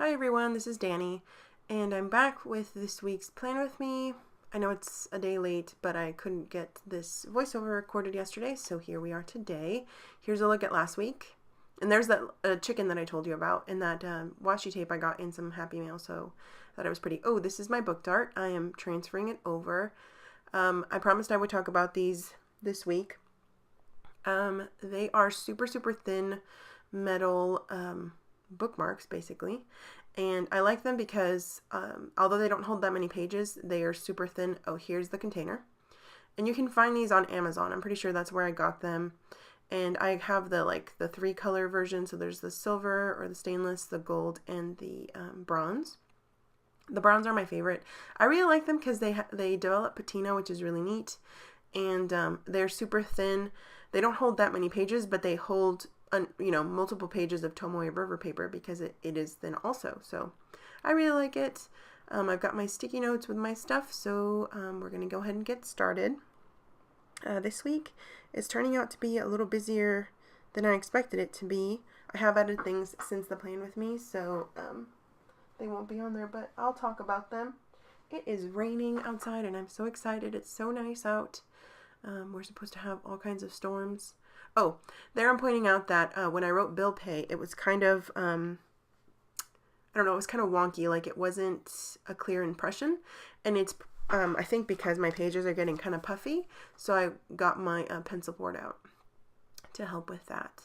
Hi everyone, this is Dani, and I'm back with this week's Plan With Me. I know it's a day late, but I couldn't get this voiceover recorded yesterday, so here we are today. Here's a look at last week. And there's that chicken that I told you about, and that washi tape I got in some Happy Mail, so I thought it was pretty. Oh, this is my book dart. I am transferring it over. I promised I would talk about these this week. They are super, super thin metal bookmarks, basically, and I like them because although they don't hold that many pages, they are super thin. Oh, here's the container, and you can find these on Amazon. I'm pretty sure that's where I got them, and I have the 3-color version. So there's the silver or the stainless, the gold, and the bronze. The bronze are my favorite. I really like them because they develop patina, which is really neat, and they're super thin. They don't hold that many pages, but they hold multiple pages of Tomoe River paper because it is thin also. So I really like it. I've got my sticky notes with my stuff, so we're going to go ahead and get started. This week is turning out to be a little busier than I expected it to be. I have added things since the Plan With Me, so they won't be on there, but I'll talk about them. It is raining outside, and I'm so excited. It's so nice out. We're supposed to have all kinds of storms. Oh, there I'm pointing out that when I wrote bill pay, it was kind of, I don't know, it was kind of wonky. Like, it wasn't a clear impression. And it's, I think because my pages are getting kind of puffy, so I got my pencil board out to help with that.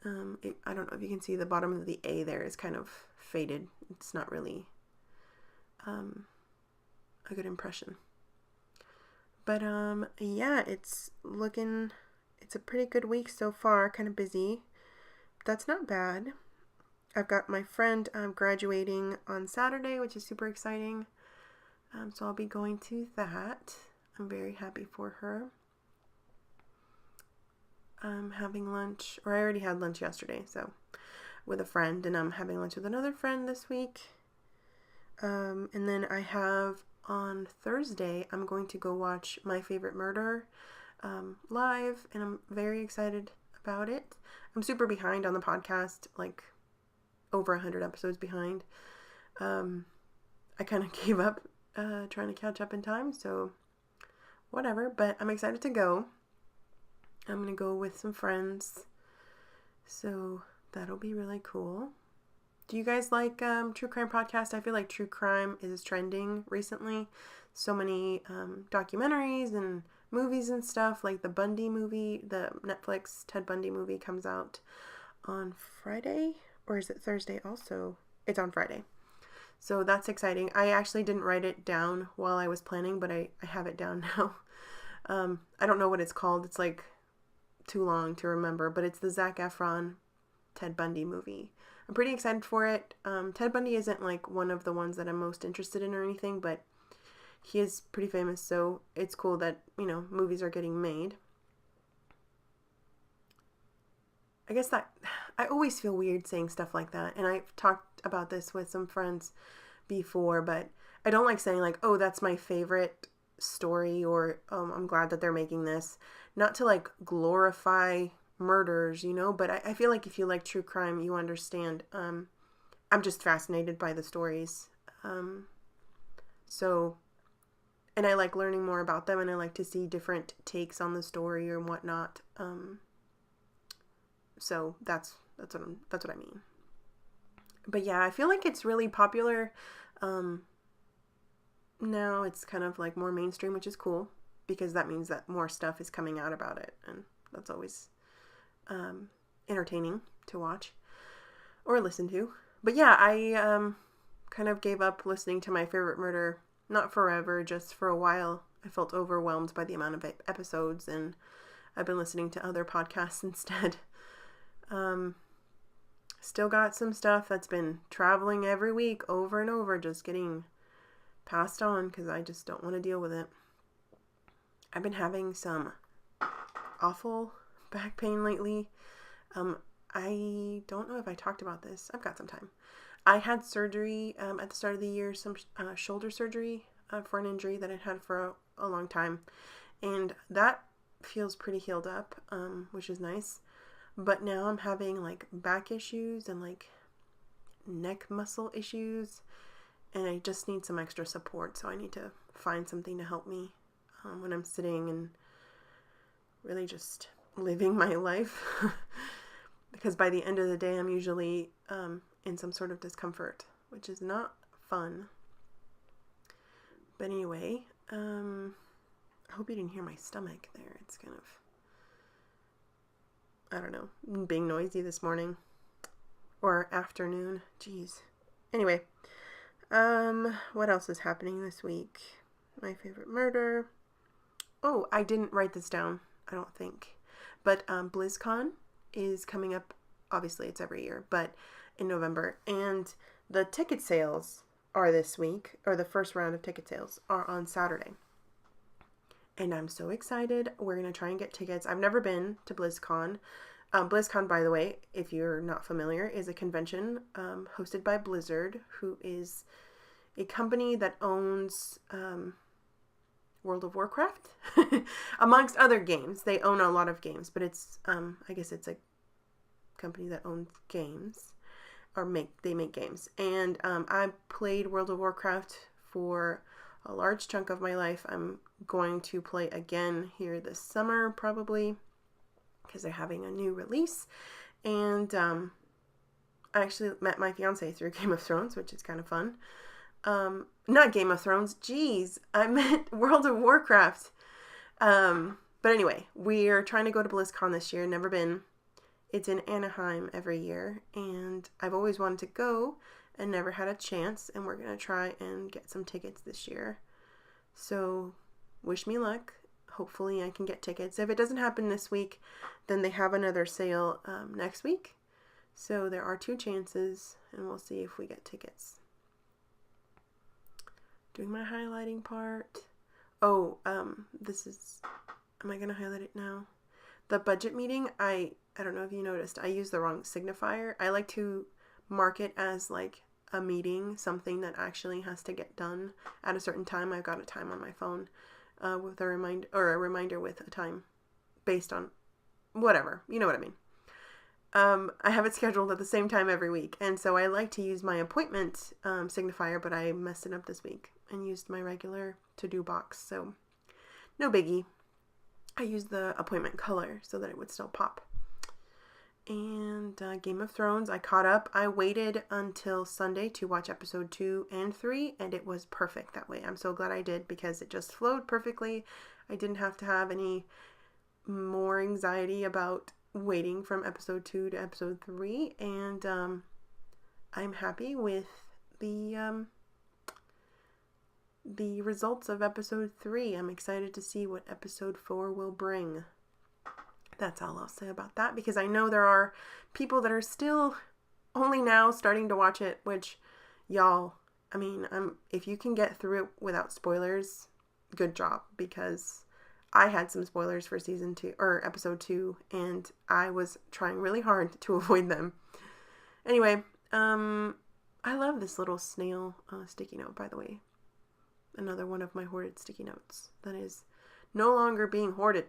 I don't know if you can see the bottom of the A there is kind of faded. It's not really a good impression. But yeah, it's a pretty good week so far, kind of busy. That's not bad. I've got my friend graduating on Saturday, which is super exciting. So I'll be going to that. I'm very happy for her. I'm having lunch, or I already had lunch yesterday, so with a friend, and I'm having lunch with another friend this week. And then I have on Thursday, I'm going to go watch My Favorite Murder live, and I'm very excited about it. I'm super behind on the podcast, like over 100 episodes behind. I kind of gave up trying to catch up in time, so whatever, but I'm excited to go. I'm going to go with some friends, so that'll be really cool. Do you guys like true crime podcasts? I feel like true crime is trending recently. So many documentaries and movies and stuff, like the Bundy movie, the Netflix Ted Bundy movie comes out on Friday, or is it Thursday also? It's on Friday. So that's exciting. I actually didn't write it down while I was planning, but I have it down now. I don't know what it's called. It's like too long to remember, but it's the Zac Efron Ted Bundy movie. I'm pretty excited for it. Ted Bundy isn't like one of the ones that I'm most interested in or anything, but he is pretty famous, so it's cool that, movies are getting made. I guess that I always feel weird saying stuff like that, and I've talked about this with some friends before, but I don't like saying like, oh, that's my favorite story, or I'm glad that they're making this. Not to like glorify murders, but I feel like if you like true crime, you understand. I'm just fascinated by the stories. And I like learning more about them, and I like to see different takes on the story or whatnot. So that's what I mean. But yeah, I feel like it's really popular. Now it's kind of like more mainstream, which is cool because that means that more stuff is coming out about it, and that's always entertaining to watch or listen to. But yeah, I kind of gave up listening to My Favorite Murder, not forever, just for a while. I felt overwhelmed by the amount of episodes, and I've been listening to other podcasts instead. Still got some stuff that's been traveling every week over and over, just getting passed on because I just don't want to deal with it. I've been having some awful back pain lately. I don't know if I talked about this. I've got some time. I had surgery at the start of the year, some shoulder surgery for an injury that I'd had for a long time. And that feels pretty healed up, which is nice. But now I'm having like back issues and like neck muscle issues, and I just need some extra support. So I need to find something to help me when I'm sitting and really just living my life. Because by the end of the day, I'm usually in some sort of discomfort, which is not fun. But anyway, I hope you didn't hear my stomach there. It's kind of, I don't know, being noisy this morning or afternoon. Jeez. Anyway, what else is happening this week? My favorite murder. Oh, I didn't write this down, I don't think. But BlizzCon is coming up. Obviously, it's every year, but in November. And the ticket sales are this week, or the first round of ticket sales are on Saturday. And I'm so excited. We're going to try and get tickets. I've never been to BlizzCon. BlizzCon, by the way, if you're not familiar, is a convention hosted by Blizzard, who is a company that owns World of Warcraft, amongst other games. They own a lot of games, but it's, I guess it's a company that owns games, or they make games. And I played World of Warcraft for a large chunk of my life. I'm going to play again here this summer, probably, because they're having a new release. And I actually met my fiance through Game of Thrones, which is kind of fun. Not Game of Thrones, geez, I meant World of Warcraft. But anyway, we're trying to go to BlizzCon this year, never been. It's in Anaheim every year, and I've always wanted to go and never had a chance, and we're going to try and get some tickets this year. So, wish me luck. Hopefully I can get tickets. If it doesn't happen this week, then they have another sale next week. So there are 2 chances, and we'll see if we get tickets. Doing my highlighting part. Oh, this is, am I going to highlight it now? The budget meeting, I don't know if you noticed, I used the wrong signifier. I like to mark it as like a meeting, something that actually has to get done at a certain time. I've got a time on my phone with a reminder with a time based on whatever, you know what I mean. I have it scheduled at the same time every week, and so I like to use my appointment signifier, but I messed it up this week and used my regular to-do box, so no biggie. I used the appointment color so that it would still pop. And Game of Thrones, I caught up. I waited until Sunday to watch episode 2 and 3, and it was perfect that way. I'm so glad I did, because it just flowed perfectly. I didn't have to have any more anxiety about waiting from episode 2 to episode 3, and I'm happy with the results of episode 3. I'm excited to see what episode 4 will bring. That's all I'll say about that, because I know there are people that are still only now starting to watch it, which, y'all, I mean, if you can get through it without spoilers, good job, because I had some spoilers for season 2 or episode 2, and I was trying really hard to avoid them. Anyway, I love this little snail sticky note, by the way. Another one of my hoarded sticky notes that is no longer being hoarded.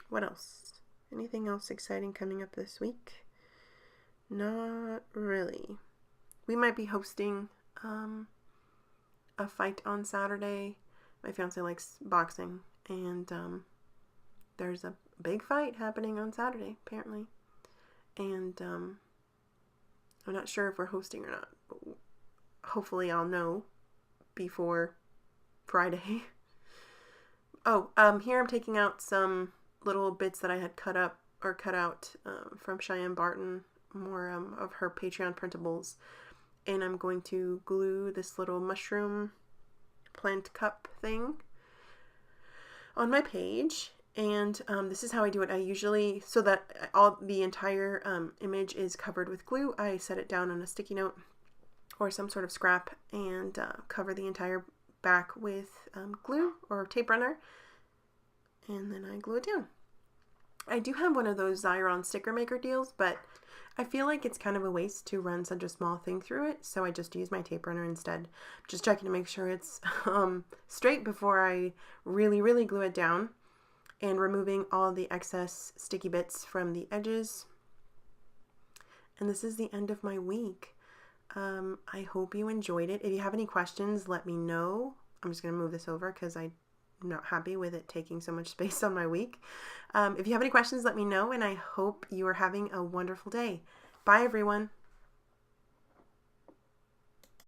What else? Anything else exciting coming up this week? Not really. We might be hosting a fight on Saturday. My fiance likes boxing, and there's a big fight happening on Saturday, apparently. And I'm not sure if we're hosting or not, but hopefully I'll know before Friday. Oh, here I'm taking out some little bits that I had cut out from Cheyenne Barton, more of her Patreon printables, and I'm going to glue this little mushroom plant cup thing on my page. And this is how I do it. I usually, so that the entire image is covered with glue, I set it down on a sticky note or some sort of scrap and cover the entire back with glue or tape runner, and then I glue it down. I do have one of those Xyron sticker maker deals, but I feel like it's kind of a waste to run such a small thing through it, so I just use my tape runner instead. Just checking to make sure it's straight before I really glue it down, and removing all the excess sticky bits from the edges And this is the end of my week. I hope you enjoyed it. If you have any questions, let me know. I'm just going to move this over because I'm not happy with it taking so much space on my week. If you have any questions, let me know, and I hope you are having a wonderful day. Bye, everyone.